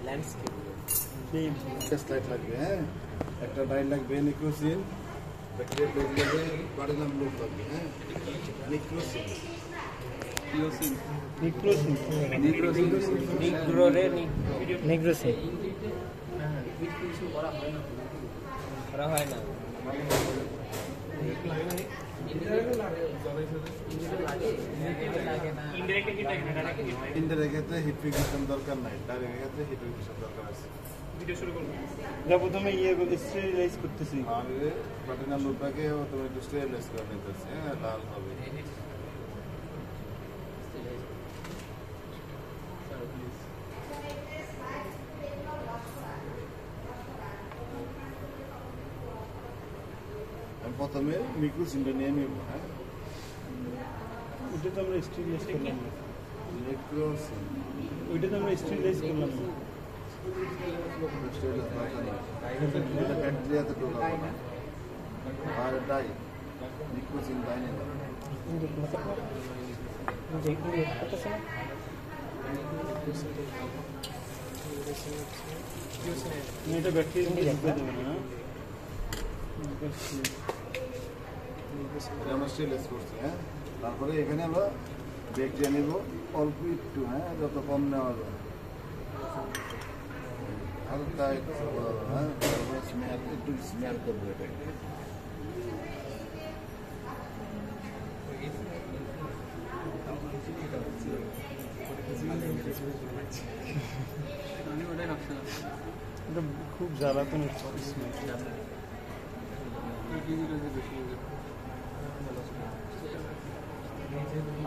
Landscape test light লাগবে, হ্যাঁ একটা ডাইল লাগবে, নিক্রোসিন ব্যাকটেরিয়া প্লেট লাগবে, বাড়িলাম লোক লাগবে, হ্যাঁ নিক্রোসিন নিগ্রোসিন করা হয় না। ইনডাইরেক্ট ক্ষেত্রে হিট ফিক্সেশন দরকার নাই, ডাইরেক্ট ক্ষেত্রে হিট ফিক্সেশন দরকার আছে। প্রথমে স্টেরিলাইজ করতেছি, আমি প্লাটিনাম লুপটাকে তুমি একটু স্টেরিলাইজ করে নিতেছি, হ্যাঁ লাল হবে। আমি প্রথমে মিক্রোসিনটা নিয়ে নিব, হ্যাঁ ওইটা তো আমরা স্টেরিলাইজ করলাম না, মিক্রোসিন ওইটা তো আমরা স্টেরিলাইজ করলাম না। ব্যাকটেরিয়াতে ঢোকাবো না, আর ডাই নিক্রোসিন ডাই নিলাম। এটা ব্যাকটেরিয়া ঢুকে দেবে না, আমরা স্টেরিলাইজ করছি, হ্যাঁ তারপরে এখানে আমরা ব্যাকটেরিয়া নেব অল্প একটু, হ্যাঁ যত কম নেওয়া যায়, হালকা একটু, হ্যাঁ স্মেল একটু স্মেল করবো এটাকে। এটা খুব জ্বালাতন হচ্ছে।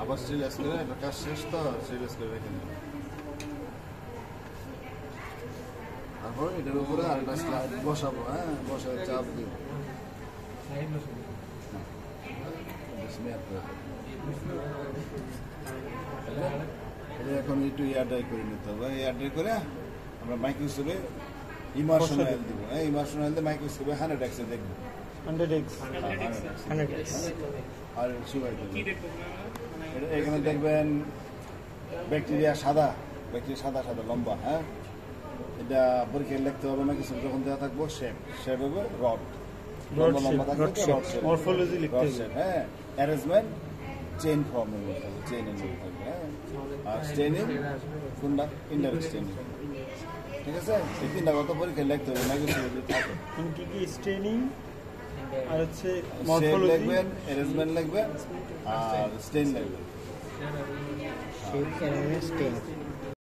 আবার স্টেরিলাইজ করে, এটা কাজ শেষ তো স্টেরিলাইজ করে রেখে নেব। তারপর এটার উপরে আরেকটা স্লাইড বসাবো, হ্যাঁ বসায় চাপ দিব, এটা এখন একটু এয়ার ড্রাই করে নিতে হবে। এয়ার ড্রাই করে আমরা মাইক্রোস্কোপে ইমার্শন অয়েল দিব, হ্যাঁ ইমার্শন অয়েল দিয়ে মাইক্রোস্কোপে 100x এ দেখবো, 100x আর শুকাই দেবো। এখানে দেখবেন ব্যাকটেরিয়া সাদা, ব্যাকটেরিয়া সাদা সাদা লম্বা, হ্যাঁ এটা পরীক্ষায় লিখতে হবে না কিছু, যখন দেওয়া থাকবো শেপ হবে রড, লম্বা লম্বা থাকবে রড শেপ, মরফোলজি লিখতে হবে, হ্যাঁ অ্যারেঞ্জমেন্ট চেইন ফর্মের মধ্যে থাকবে, চেইনের মধ্যে থাকবে, হ্যাঁ আর স্টেনিং কোনটা ইনডাইরেক্ট স্টেনিং, ঠিক আছে এই তিনটা কথা পরীক্ষায় লিখতে হবে, মাইক্রোস্কোপে থাকে কি কি স্টেনিং আর হচ্ছে শেপ মরফোলজি লিখবেন, অ্যারেঞ্জমেন্ট লিখবেন আর স্টেইন লিখবেন।